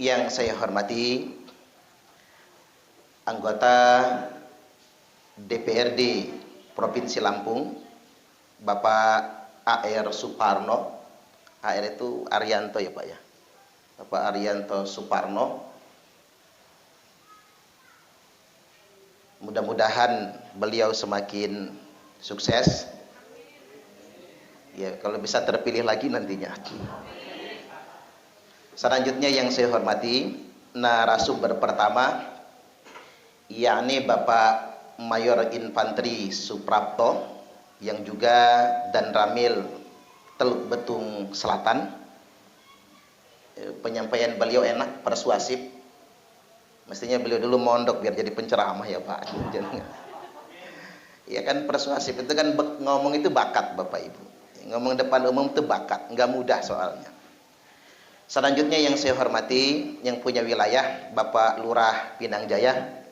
Yang saya hormati anggota DPRD Provinsi Lampung, Bapak AR Suparno. AR itu Arianto ya Pak ya. Bapak Arianto Suparno. Mudah-mudahan beliau semakin sukses. Ya, kalau bisa terpilih lagi nantinya. Selanjutnya yang saya hormati narasumber pertama, yakni Bapak Mayor Infanteri Suprapto yang juga dan Ramil Teluk Betung Selatan. Penyampaian beliau enak, persuasif. Mestinya beliau dulu mondok biar jadi penceramah ya Pak. Ya kan, persuasif itu kan ngomong itu bakat Bapak Ibu. Ngomong depan umum itu bakat, nggak mudah soalnya. Selanjutnya yang saya hormati yang punya wilayah, Bapak Lurah Pinang Jaya,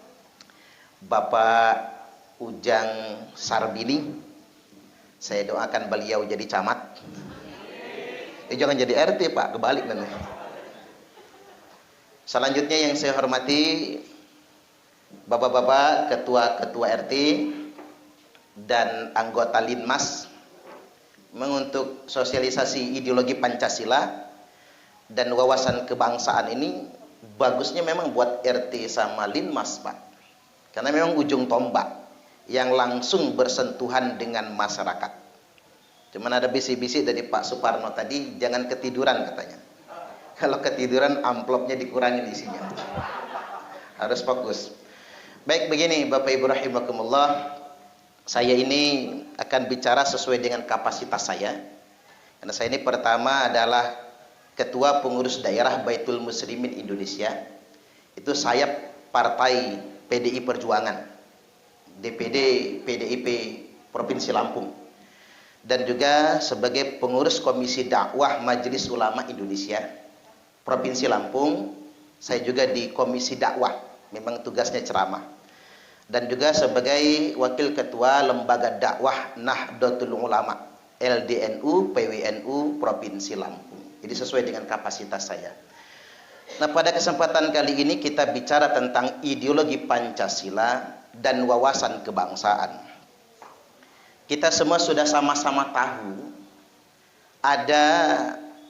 Bapak Ujang Sarbini. Saya doakan beliau jadi camat. Jangan jadi RT Pak, kebalik nanti. Selanjutnya yang saya hormati Bapak-bapak ketua-ketua RT dan anggota Linmas, untuk sosialisasi ideologi Pancasila dan wawasan kebangsaan ini bagusnya memang buat RT sama Linmas Pak, karena memang ujung tombak yang langsung bersentuhan dengan masyarakat. Cuman ada bisik-bisik dari Pak Suparno tadi, jangan ketiduran katanya. Kalau ketiduran amplopnya dikurangin isinya. Harus fokus. Baik, begini Bapak Ibu rahimakumullah, saya ini akan bicara sesuai dengan kapasitas saya. Karena saya ini pertama adalah Ketua Pengurus Daerah Baitul Muslimin Indonesia. Itu sayap Partai PDI Perjuangan, DPD PDIP Provinsi Lampung. Dan juga sebagai pengurus Komisi Dakwah Majelis Ulama Indonesia Provinsi Lampung. Saya juga di Komisi Dakwah, memang tugasnya ceramah. Dan juga sebagai Wakil Ketua Lembaga Dakwah Nahdlatul Ulama LDNU PWNU Provinsi Lampung. Jadi sesuai dengan kapasitas saya. Nah, pada kesempatan kali ini kita bicara tentang ideologi Pancasila dan wawasan kebangsaan. Kita semua sudah sama-sama tahu ada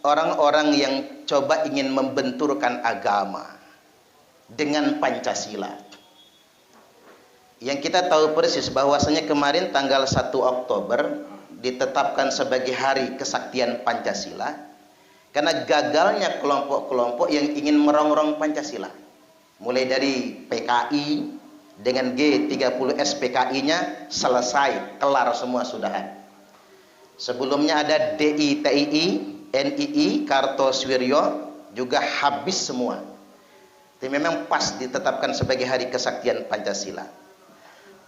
orang-orang yang coba ingin membenturkan agama dengan Pancasila. Yang kita tahu persis bahwasanya kemarin tanggal 1 Oktober ditetapkan sebagai Hari Kesaktian Pancasila karena gagalnya kelompok-kelompok yang ingin merongrong Pancasila. Mulai dari PKI dengan G30S PKI-nya selesai, kelar semua sudahan. Sebelumnya ada DITII, NII, Kartosuwiryo juga habis semua. Itu memang pas ditetapkan sebagai Hari Kesaktian Pancasila.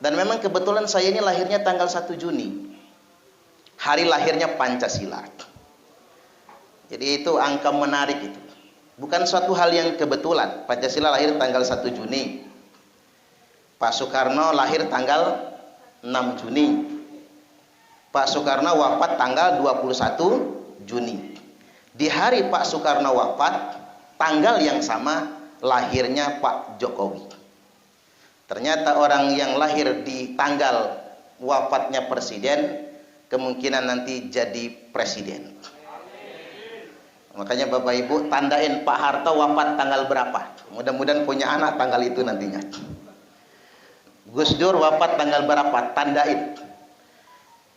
Dan memang kebetulan saya ini lahirnya tanggal 1 Juni. Hari lahirnya Pancasila. Jadi itu angka menarik itu. Bukan suatu hal yang kebetulan. Pancasila lahir tanggal 1 Juni. Pak Soekarno lahir tanggal 6 Juni. Pak Soekarno wafat tanggal 21 Juni. Di hari Pak Soekarno wafat, tanggal yang sama lahirnya Pak Jokowi. Ternyata orang yang lahir di tanggal wafatnya presiden kemungkinan nanti jadi presiden. Makanya Bapak Ibu tandain Pak Harto wafat tanggal berapa. Mudah-mudahan punya anak tanggal itu nantinya. Gus Dur wafat tanggal berapa, tandain.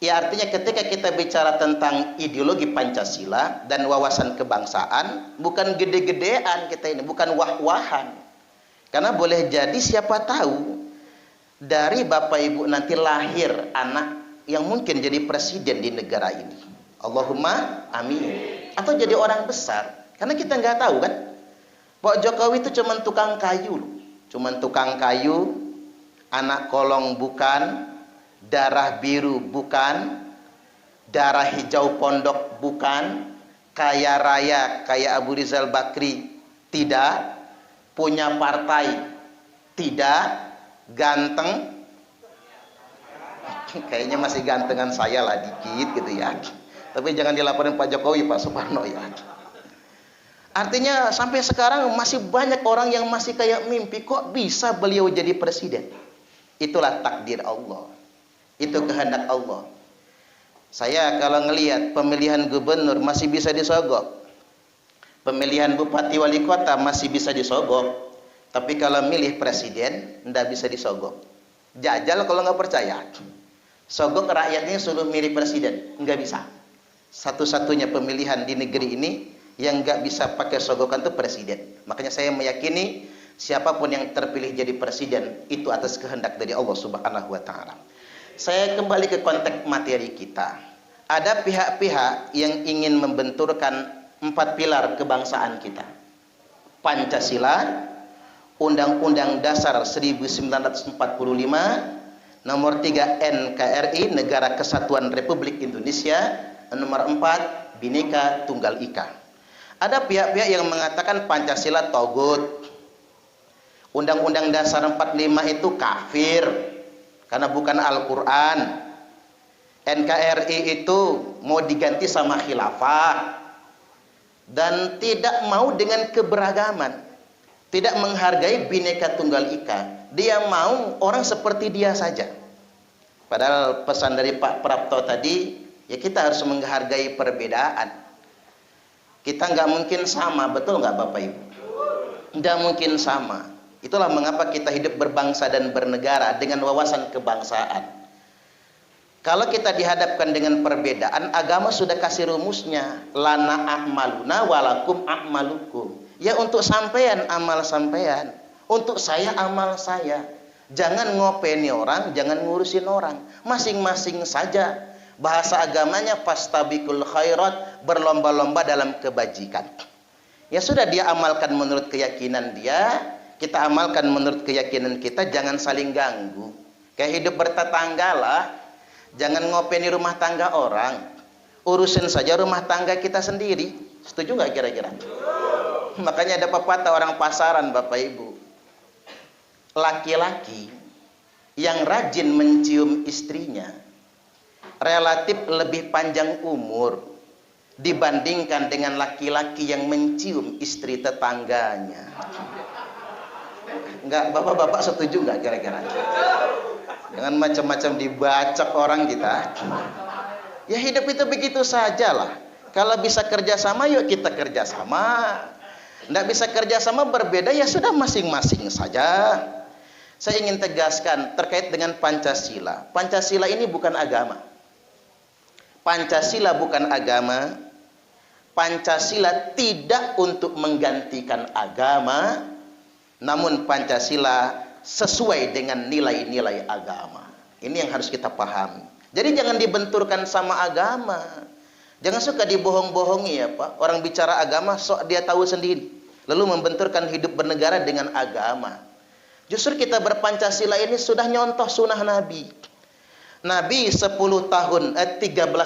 Ya, artinya ketika kita bicara tentang ideologi Pancasila dan wawasan kebangsaan, bukan gede-gedean kita ini, bukan wah-wahan. Karena boleh jadi siapa tahu dari Bapak Ibu nanti lahir anak yang mungkin jadi presiden di negara ini. Allahumma amin. Atau jadi orang besar. Karena kita nggak tahu kan. Pak Jokowi itu cuma tukang kayu. Cuma tukang kayu, anak kolong bukan, darah biru bukan, darah hijau pondok bukan, kaya raya kayak Abu Rizal Bakri tidak, punya partai tidak, ganteng kayaknya masih gantengan saya lah dikit gitu ya, tapi jangan dilaporin Pak Jokowi, Pak Suparno ya. Artinya sampai sekarang masih banyak orang yang masih kayak mimpi, kok bisa beliau jadi presiden? Itulah takdir Allah. Itu kehendak Allah. Saya kalau ngelihat pemilihan gubernur masih bisa disogok. Pemilihan bupati wali kota masih bisa disogok. Tapi kalau milih presiden, ndak bisa disogok. Jajal kalau nggak percaya. Sogok rakyatnya suruh milih presiden, nggak bisa. Satu-satunya pemilihan di negeri ini yang nggak bisa pakai sogokan itu presiden. Makanya saya meyakini siapapun yang terpilih jadi presiden itu atas kehendak dari Allah Subhanahu wa taala. Saya kembali ke konteks materi kita. Ada pihak-pihak yang ingin membenturkan 4 pilar kebangsaan kita. Pancasila, Undang-Undang Dasar 1945, nomor 3 NKRI, Negara Kesatuan Republik Indonesia, nomor 4 Bhinneka Tunggal Ika. Ada pihak-pihak yang mengatakan Pancasila togut, Undang-Undang Dasar 45 itu kafir karena bukan Al-Quran, NKRI itu mau diganti sama khilafah, dan tidak mau dengan keberagaman, tidak menghargai Bhinneka Tunggal Ika. Dia mau orang seperti dia saja. Padahal pesan dari Pak Prapto tadi, ya kita harus menghargai perbedaan. Kita nggak mungkin sama, betul nggak Bapak Ibu? Nggak mungkin sama. Itulah mengapa kita hidup berbangsa dan bernegara dengan wawasan kebangsaan. Kalau kita dihadapkan dengan perbedaan, agama sudah kasih rumusnya. Lana a'maluna walakum a'malukum. Ya untuk sampean amal sampean, untuk saya amal saya. Jangan ngopeni orang, jangan ngurusin orang. Masing-masing saja. Bahasa agamanya fastabiqul khairat, berlomba-lomba dalam kebajikan. Ya sudah, dia amalkan menurut keyakinan dia, kita amalkan menurut keyakinan kita, jangan saling ganggu. Kayak hidup bertetangga lah. Jangan ngopeni rumah tangga orang. Urusin saja rumah tangga kita sendiri. Setuju nggak kira-kira? Makanya ada pepatah orang pasaran Bapak Ibu. Laki-laki yang rajin mencium istrinya relatif lebih panjang umur dibandingkan dengan laki-laki yang mencium istri tetangganya. Enggak, bapak-bapak setuju nggak kira-kira? Jangan macam-macam dibacak orang kita. Ya hidup itu begitu sajalah. Kalau bisa kerjasama, yuk kita kerjasama. Nggak bisa kerjasama, berbeda, ya sudah masing-masing saja. Saya ingin tegaskan terkait dengan Pancasila. Pancasila ini bukan agama. Pancasila bukan agama. Pancasila tidak untuk menggantikan agama, namun Pancasila sesuai dengan nilai-nilai agama. Ini yang harus kita pahami. Jadi jangan dibenturkan sama agama. Jangan suka dibohong-bohongi ya Pak. Orang bicara agama sok dia tahu sendiri, lalu membenturkan hidup bernegara dengan agama. Justru kita berpancasila ini sudah nyontoh sunnah Nabi. Nabi 13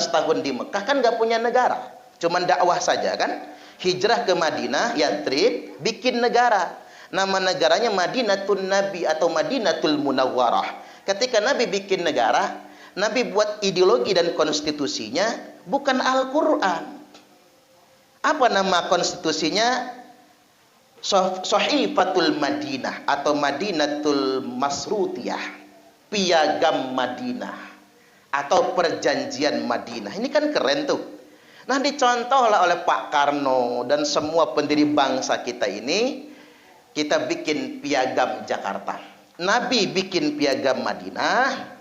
tahun di Mekah kan gak punya negara, cuman dakwah saja kan. Hijrah ke Madinah, Yatrib, bikin negara. Nama negaranya Madinatul Nabi atau Madinatul Munawwarah. Ketika Nabi bikin negara, Nabi buat ideologi dan konstitusinya bukan Al-Quran. Apa nama konstitusinya? Sahifatul Madinah atau Madinatul Masrutiyah, Piagam Madinah atau Perjanjian Madinah. Ini kan keren tuh. Nah, dicontohlah oleh Pak Karno dan semua pendiri bangsa kita ini. Kita bikin Piagam Jakarta. Nabi bikin Piagam Madinah.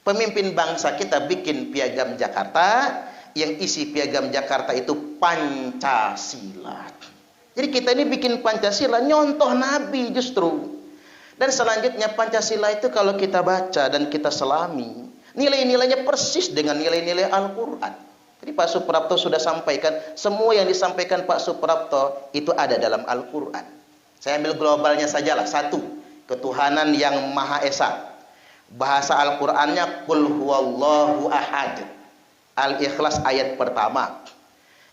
Pemimpin bangsa kita bikin Piagam Jakarta. Yang isi Piagam Jakarta itu Pancasila. Jadi kita ini bikin Pancasila, nyontoh Nabi justru. Dan selanjutnya Pancasila itu kalau kita baca dan kita selami, nilai-nilainya persis dengan nilai-nilai Al-Quran. Jadi Pak Suprapto sudah sampaikan, semua yang disampaikan Pak Suprapto itu ada dalam Al-Quran. Saya ambil globalnya sajalah. 1, ketuhanan yang Maha Esa. Bahasa Al-Qurannya Qul huwallahu ahad. Al-Ikhlas ayat pertama.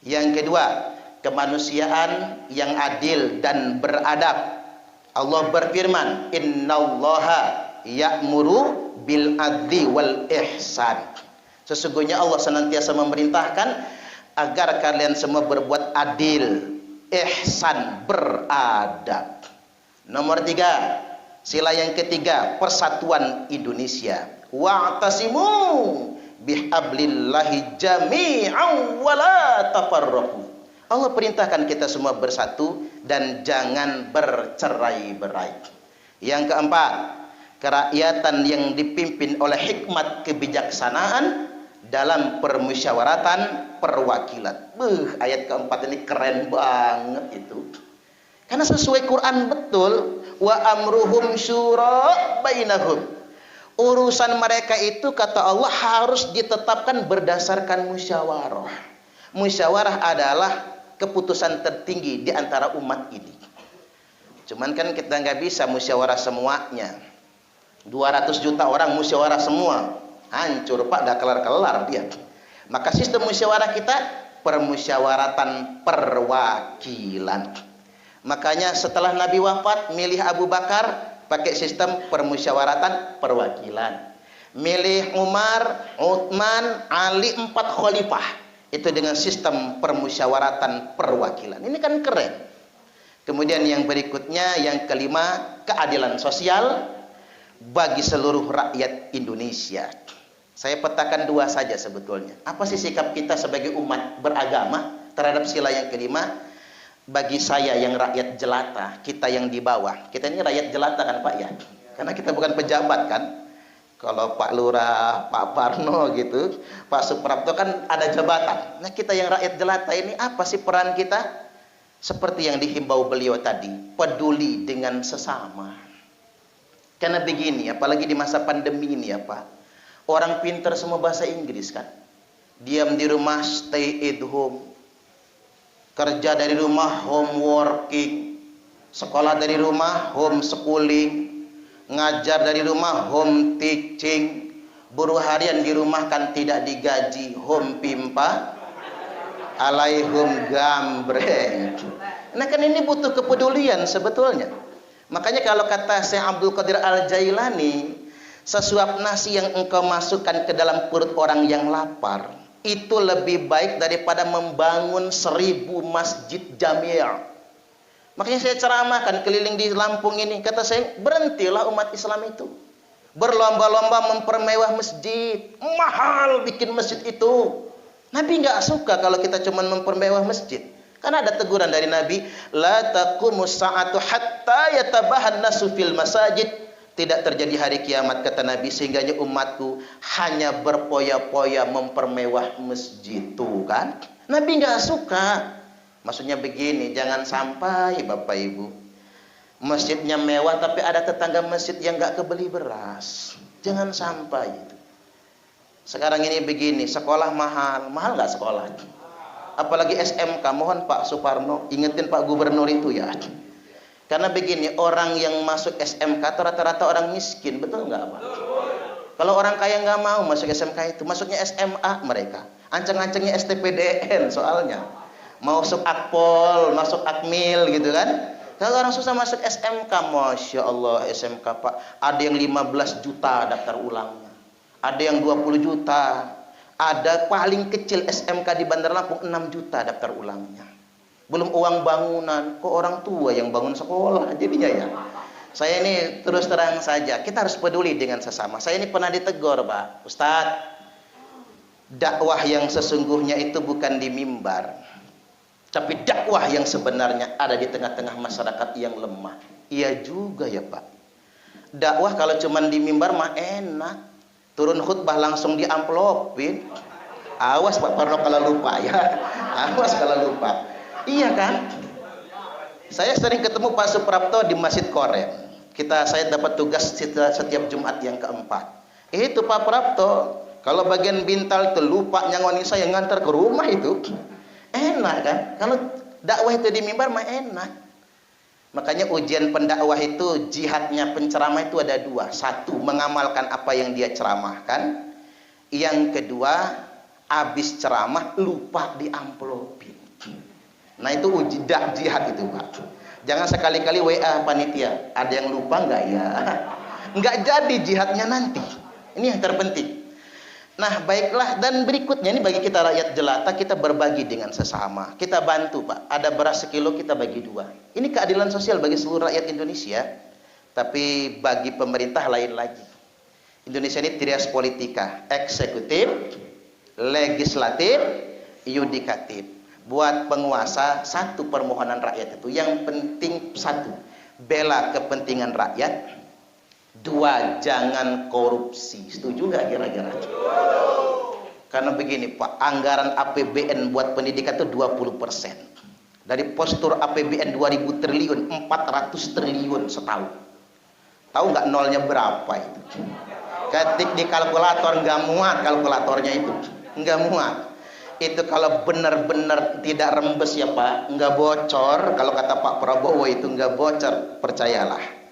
Yang kedua, kemanusiaan yang adil dan beradab. Allah berfirman, innallaha ya'muru bil adli wal ihsan. Sesungguhnya Allah senantiasa memerintahkan agar kalian semua berbuat adil, ihsan, beradab. Nomor 3, sila yang ketiga, persatuan Indonesia. Wa'tasimu bihablillahi jami'an wa la tafarraqu. Allah perintahkan kita semua bersatu dan jangan bercerai-berai. Yang keempat, kerakyatan yang dipimpin oleh hikmat kebijaksanaan dalam permusyawaratan perwakilan. Ayat keempat ini keren banget itu. Karena sesuai Quran betul. Wa amruhum syura bainahum. Urusan mereka itu kata Allah harus ditetapkan berdasarkan musyawarah. Musyawarah adalah keputusan tertinggi di antara umat ini. Cuman kan kita nggak bisa musyawarah semuanya. 200 juta orang musyawarah semua. Hancur Pak, dah kelar-kelar dia. Maka sistem musyawarah kita permusyawaratan perwakilan. Makanya setelah Nabi wafat, milih Abu Bakar pakai sistem permusyawaratan perwakilan. Milih Umar, Utsman, Ali, 4 khalifah. Itu dengan sistem permusyawaratan perwakilan. Ini kan keren. Kemudian yang berikutnya, yang kelima, keadilan sosial bagi seluruh rakyat Indonesia. Saya petakan 2 saja sebetulnya. Apa sih sikap kita sebagai umat beragama terhadap sila yang kelima? Bagi saya yang rakyat jelata, kita yang di bawah. Kita ini rakyat jelata kan Pak ya? Karena kita bukan pejabat kan? Kalau Pak Lurah, Pak Parno gitu, Pak Suprapto kan ada jabatan. Nah kita yang rakyat jelata ini apa sih peran kita? Seperti yang dihimbau beliau tadi, peduli dengan sesama. Karena begini, apalagi di masa pandemi ini ya Pak, orang pintar semua bahasa Inggris kan, diam di rumah, stay at home, kerja dari rumah, home working, sekolah dari rumah, home schooling, ngajar dari rumah, home teaching, buruh harian di rumah kan tidak digaji, home pimpa, alaihum gambreng. Nah kan ini butuh kepedulian sebetulnya. Makanya kalau kata Syekh Abdul Qadir Al-Jailani, sesuap nasi yang engkau masukkan ke dalam perut orang yang lapar, itu lebih baik daripada membangun 1000 masjid jami'. Makanya saya ceramahkan keliling di Lampung ini, kata saya, berhentilah umat Islam itu berlomba-lomba mempermewah masjid. Mahal bikin masjid itu. Nabi nggak suka kalau kita cuma mempermewah masjid. Karena ada teguran dari Nabi, la taqumus sa'atu hatta yatabahan nasu fil masajid. Tidak terjadi hari kiamat kata Nabi sehingga umatku hanya berpoya-poya mempermewah masjid. Tuh kan? Nabi nggak suka. Maksudnya begini, jangan sampai Bapak Ibu masjidnya mewah tapi ada tetangga masjid yang nggak kebeli beras. Jangan sampai itu. Sekarang ini begini, sekolah mahal nggak sekolah? Apalagi SMK, mohon Pak Suparno ingetin Pak Gubernur itu ya. Karena begini, orang yang masuk SMK itu rata-rata orang miskin, betul nggak Pak? Kalau orang kaya nggak mau masuk SMK itu, masuknya SMA mereka. Anceng-ancengnya STPDN soalnya. Mau masuk Akpol, masuk Akmil gitu kan. Kalau orang susah masuk SMK, Masya Allah SMK Pak, ada yang 15 juta daftar ulangnya. Ada yang 20 juta. Ada paling kecil SMK di Bandar Lampung 6 juta daftar ulangnya. Belum uang bangunan, kok orang tua yang bangun sekolah jadinya ya. Saya ini terus terang saja, kita harus peduli dengan sesama. Saya ini pernah ditegur Pak, Ustadz, dakwah yang sesungguhnya itu bukan di mimbar, tapi dakwah yang sebenarnya ada di tengah-tengah masyarakat yang lemah. Iya juga ya Pak. Dakwah kalau cuman di mimbar mah enak, turun khutbah langsung diamplopin. Awas Pak Parno kalau lupa ya, awas kalau lupa. Iya kan? Saya sering ketemu Pak Suprapto di Masjid Korem. Saya dapat tugas setiap Jumat yang keempat. Itu Pak Prapto, kalau bagian Bintal itu lupa nyangoni saya ngantar ke rumah itu. Enak kan? Kalau dakwah itu di mimbar mah enak. Makanya ujian pendakwah itu, jihadnya penceramah itu ada 2. 1, mengamalkan apa yang dia ceramahkan. Yang kedua, habis ceramah lupa diamplopin. Nah itu uji jihad itu Pak. Jangan sekali-kali WA panitia, ada yang lupa nggak ya? Nggak jadi jihadnya nanti. Ini yang terpenting. Nah, baiklah, dan berikutnya ini bagi kita rakyat jelata, kita berbagi dengan sesama. Kita bantu, Pak. Ada beras sekilo, kita bagi dua. Ini keadilan sosial bagi seluruh rakyat Indonesia. Tapi bagi pemerintah lain lagi. Indonesia ini trias politika, eksekutif, legislatif, yudikatif. Buat penguasa, satu permohonan rakyat itu. Yang penting satu, bela kepentingan rakyat. Dua, jangan korupsi. Setuju nggak kira-kira? Karena begini Pak, anggaran APBN buat pendidikan itu 20%. Dari postur APBN 2000 triliun, 400 triliun setahun. Tahu nggak nolnya berapa itu? Ketik di kalkulator, nggak muat kalkulatornya itu. Nggak muat. Itu kalau benar-benar tidak rembes ya Pak, nggak bocor. Kalau kata Pak Prabowo itu nggak bocor, percayalah.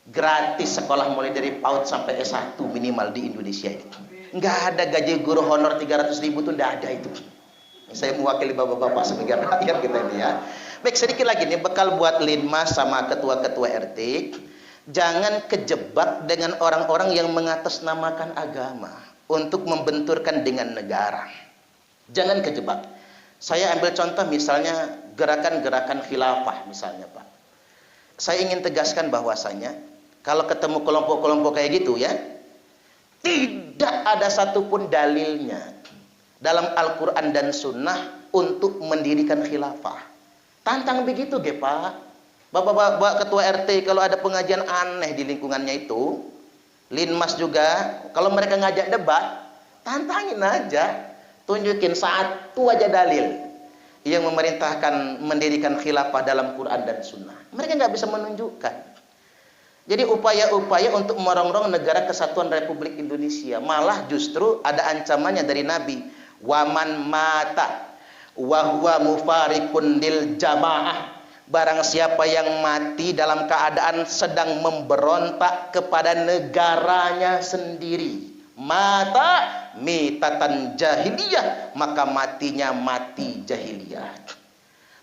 Gratis sekolah mulai dari PAUD sampai S1 minimal di Indonesia itu. Nggak ada gaji guru honor 300.000 itu, nggak ada itu. Saya mewakili bapak-bapak sebagai rakyat kita ini ya. Baik, sedikit lagi nih bekal buat Linmas sama ketua-ketua RT. Jangan kejebak dengan orang-orang yang mengatasnamakan agama untuk membenturkan dengan negara. Jangan kejebak. Saya ambil contoh misalnya gerakan-gerakan khilafah misalnya Pak. Saya ingin tegaskan bahwasanya kalau ketemu kelompok-kelompok kayak gitu ya, tidak ada satupun dalilnya dalam Al-Quran dan Sunnah untuk mendirikan khilafah. Tantang begitu ge Pak. Bapak-bapak ketua RT kalau ada pengajian aneh di lingkungannya itu, Linmas juga, kalau mereka ngajak debat, tantangin aja. Tunjukin satu aja dalil yang memerintahkan mendirikan khilafah dalam Quran dan Sunnah. Mereka nggak bisa menunjukkan. Jadi upaya-upaya untuk merongrong negara kesatuan Republik Indonesia, malah justru ada ancamannya dari Nabi. Waman mata wa huwa mufarikun lil jamaah. Barang siapa yang mati dalam keadaan sedang memberontak kepada negaranya sendiri, mata mitatan jahiliyah, maka matinya mati jahiliyah.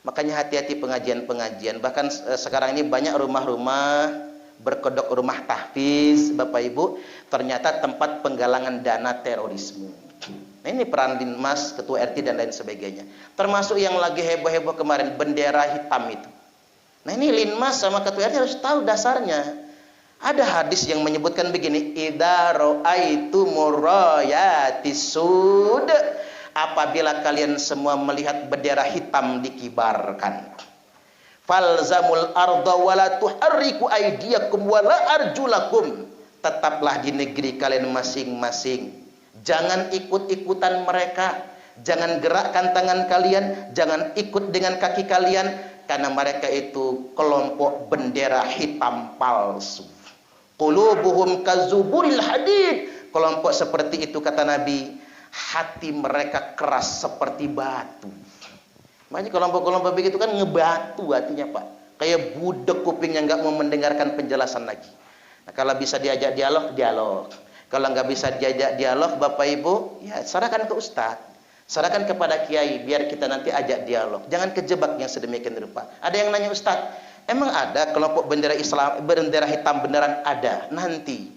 Makanya hati-hati pengajian-pengajian. Bahkan sekarang ini banyak rumah-rumah berkedok rumah tahfiz, Bapak Ibu, ternyata tempat penggalangan dana terorisme. Nah, ini peran Linmas, ketua RT dan lain sebagainya. Termasuk yang lagi heboh-heboh kemarin, bendera hitam itu. Nah, ini Linmas sama ketua RT harus tahu dasarnya. Ada hadis yang menyebutkan begini, idza ra'aitumur rayatis sud, apabila kalian semua melihat bendera hitam dikibarkan, falzamul arda wala tuharriku aydiyakum wala arjulakum, tetaplah di negeri kalian masing-masing, jangan ikut-ikutan mereka, jangan gerakkan tangan kalian, jangan ikut dengan kaki kalian, karena mereka itu kelompok bendera hitam palsu. Qulubuhum kazuburil hadid, kelompok seperti itu kata Nabi, hati mereka keras seperti batu. Makanya kelompok-kelompok begitu kan ngebatu hatinya Pak, kayak budek kupingnya, nggak mau mendengarkan penjelasan lagi. Nah, kalau bisa diajak dialog, dialog. Kalau nggak bisa diajak dialog, Bapak Ibu, ya serahkan ke Ustadz, serahkan kepada Kiai, biar kita nanti ajak dialog. Jangan kejebak yang sedemikian rupa. Ada yang nanya, Ustadz, emang ada kelompok bendera Islam, bendera hitam beneran? Ada. Nanti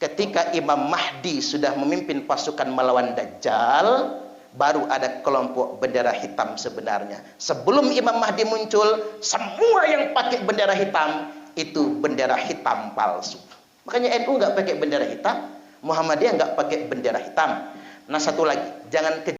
ketika Imam Mahdi sudah memimpin pasukan melawan Dajjal, baru ada kelompok bendera hitam sebenarnya. Sebelum Imam Mahdi muncul, semua yang pakai bendera hitam itu bendera hitam palsu. Makanya NU nggak pakai bendera hitam, Muhammadiyah nggak pakai bendera hitam. Nah, satu lagi, jangan